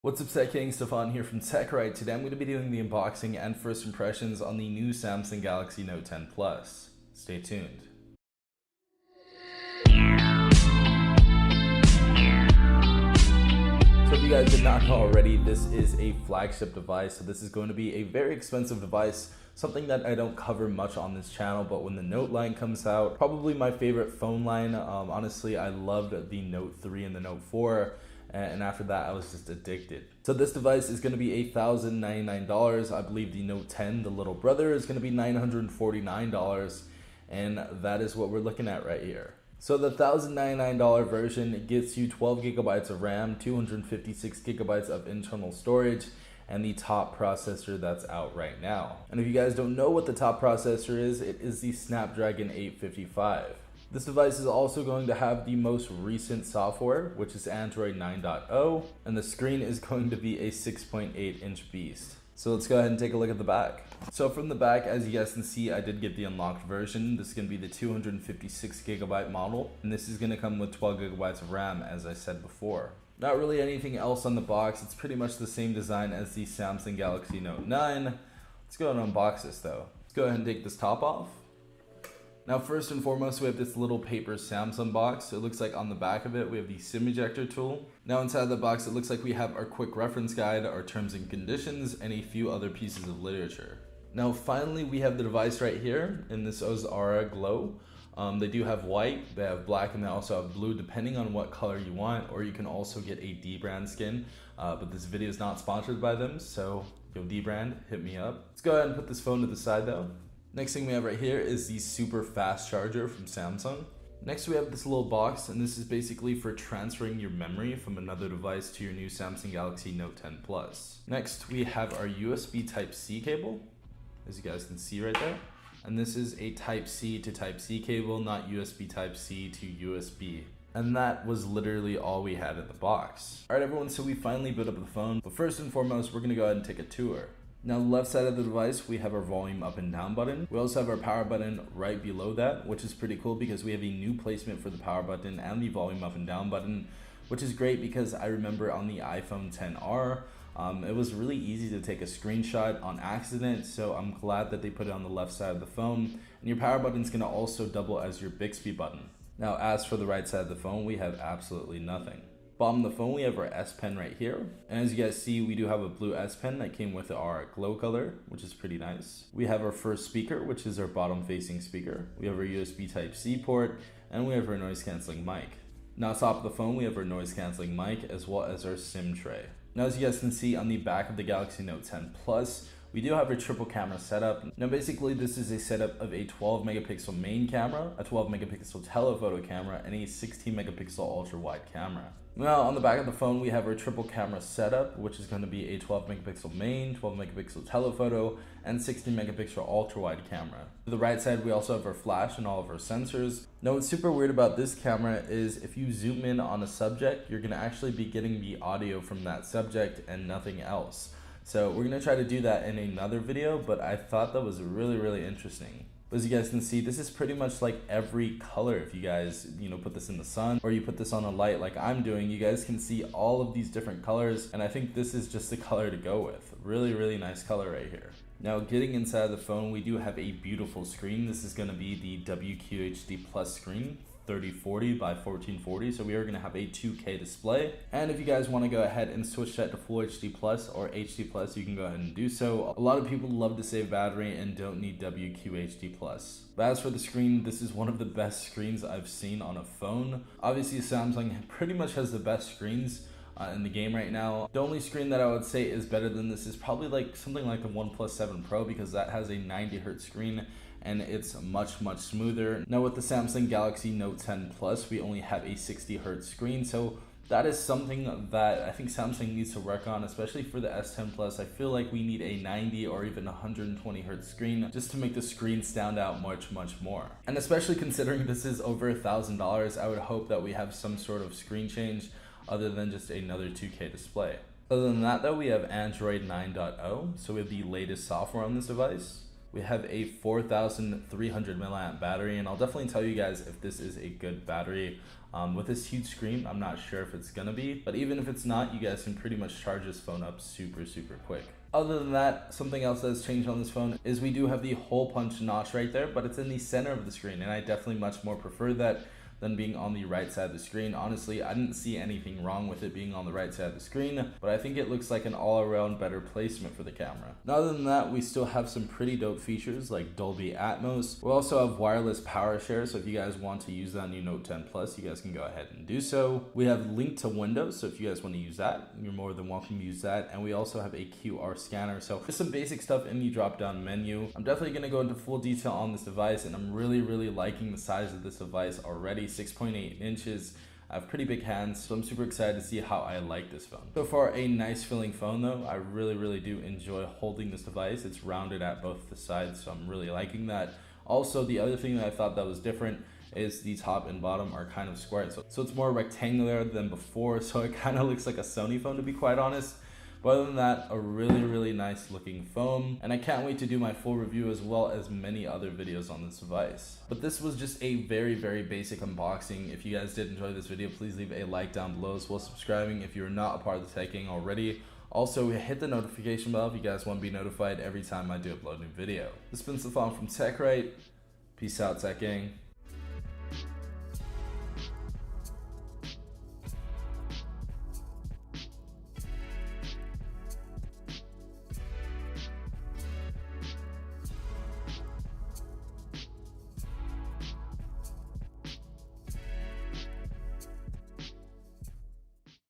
What's up, Tech King? Stefan here from TechRight. Today I'm going to be doing the unboxing and first impressions on the new Samsung Galaxy Note 10 Plus. Stay tuned. So if you guys did not know already, this is a flagship device. So this is going to be a very expensive device, something that I don't cover much on this channel, but when the Note line comes out, probably my favorite phone line. Honestly, I loved the Note 3 and the Note 4. And after that, I was just addicted. So this device is going to be $1,099. I believe the Note 10, the little brother, is going to be $949. And that is what we're looking at right here. So the $1,099 version gets you 12 gigabytes of RAM, 256 gigabytes of internal storage, and the top processor that's out right now. And if you guys don't know what the top processor is, it is the Snapdragon 855. This device is also going to have the most recent software, which is Android 9.0, and the screen is going to be a 6.8-inch beast. So let's go ahead and take a look at the back. So from the back, as you guys can see, I did get the unlocked version. This is going to be the 256 gigabyte model, and this is going to come with 12 gigabytes of RAM, as I said before. Not really anything else on the box. It's pretty much the same design as the Samsung Galaxy Note 9. Let's go ahead and unbox this though. Let's go ahead and take this top off. Now, first and foremost, we have this little paper Samsung box. So it looks like on the back of it, we have the SIM ejector tool. Now inside the box, it looks like we have our quick reference guide, our terms and conditions, and a few other pieces of literature. Now, finally, we have the device right here in this Aura Glow. They do have white, they have black, and they also have blue, depending on what color you want, or you can also get a D-brand skin. But this video is not sponsored by them, so yo, D-brand, hit me up. Let's go ahead and put this phone to the side though. Next thing we have right here is the super fast charger from Samsung. Next we have this little box, and this is basically for transferring your memory from another device to your new Samsung Galaxy Note 10 Plus. Next we have our USB Type-C cable, as you guys can see right there. And this is a Type-C to Type-C cable, not USB Type-C to USB. And that was literally all we had in the box. Alright everyone, so we finally boot up the phone, but first and foremost, we're going to go ahead and take a tour. Now, the left side of the device, we have our volume up and down button. We also have our power button right below that, which is pretty cool because we have a new placement for the power button and the volume up and down button, which is great because I remember on the iPhone XR, it was really easy to take a screenshot on accident, so I'm glad that they put it on the left side of the phone. And your power button is going to also double as your Bixby button. Now, as for the right side of the phone, we have absolutely nothing. Bottom of the phone, we have our S Pen right here. And as you guys see, we do have a blue S Pen that came with our glow color, which is pretty nice. We have our first speaker, which is our bottom facing speaker. We have our USB Type-C port, and we have our noise canceling mic. Now, top of the phone, we have our noise canceling mic as well as our SIM tray. Now, as you guys can see on the back of the Galaxy Note 10 Plus, we do have a triple camera setup. Now basically this is a setup of a 12 megapixel main camera, a 12 megapixel telephoto camera, and a 16 megapixel ultra wide camera. Now on the back of the phone we have our triple camera setup, which is going to be a 12 megapixel main, 12 megapixel telephoto, and 16 megapixel ultra wide camera. To the right side we also have our flash and all of our sensors. Now what's super weird about this camera is if you zoom in on a subject, you're going to actually be getting the audio from that subject and nothing else. So we're going to try to do that in another video, but I thought that was really interesting. As you guys can see, this is pretty much like every color. If you guys, put this in the sun or you put this on a light like I'm doing, you guys can see all of these different colors. And I think this is just the color to go with. Really nice color right here. Now getting inside the phone, we do have a beautiful screen. This is going to be the WQHD Plus screen. 3040 by 1440, so we are going to have a 2K display. And if you guys want to go ahead and switch that to Full HD Plus or HD Plus, you can go ahead and do so. A lot of people love to save battery and don't need WQHD Plus. But as for the screen, this is one of the best screens I've seen on a phone. Obviously, Samsung pretty much has the best screens in the game right now. The only screen that I would say is better than this is probably like something like the OnePlus 7 Pro, because that has a 90Hz screen and it's much smoother. Now with the Samsung Galaxy Note 10 Plus, we only have a 60Hz screen, so that is something that I think Samsung needs to work on, especially for the S10 Plus. I feel like we need a 90 or even 120Hz screen just to make the screen stand out much more. And especially considering this is over $1,000, I would hope that we have some sort of screen change other than just another 2K display. Other than that though, we have Android 9.0, so we have the latest software on this device. We have a 4,300 milliamp battery, and I'll definitely tell you guys if this is a good battery. With this huge screen, I'm not sure if it's gonna be, but even if it's not, you guys can pretty much charge this phone up super quick. Other than that, something else that has changed on this phone is we do have the hole punch notch right there, but it's in the center of the screen, and I definitely much more prefer that than being on the right side of the screen. Honestly, I didn't see anything wrong with it being on the right side of the screen, but I think it looks like an all-around better placement for the camera. Now, other than that, we still have some pretty dope features like Dolby Atmos. We also have wireless power share, so if you guys want to use that on your Note 10 Plus, you guys can go ahead and do so. We have link to Windows, so if you guys want to use that, you're more than welcome to use that. And we also have a QR scanner, so just some basic stuff in the drop-down menu. I'm definitely going to go into full detail on this device, and I'm really liking the size of this device already. 6.8 inches. I have pretty big hands, so I'm super excited to see how I like this phone. So far, a nice feeling phone though. I really do enjoy holding this device. It's rounded at both the sides, so I'm really liking that. Also, the other thing that I thought that was different is the top and bottom are kind of squared. So it's more rectangular than before, so it kind of looks like a Sony phone, to be quite honest. But other than that, a really nice looking phone, and I can't wait to do my full review as well as many other videos on this device. But this was just a very basic unboxing. If you guys did enjoy this video, please leave a like down below as well as subscribing if you're not a part of the Tech Gang already. Also, hit the notification bell if you guys want to be notified every time I do upload a new video. This has been Stefan from TechRight. Peace out, Tech Gang.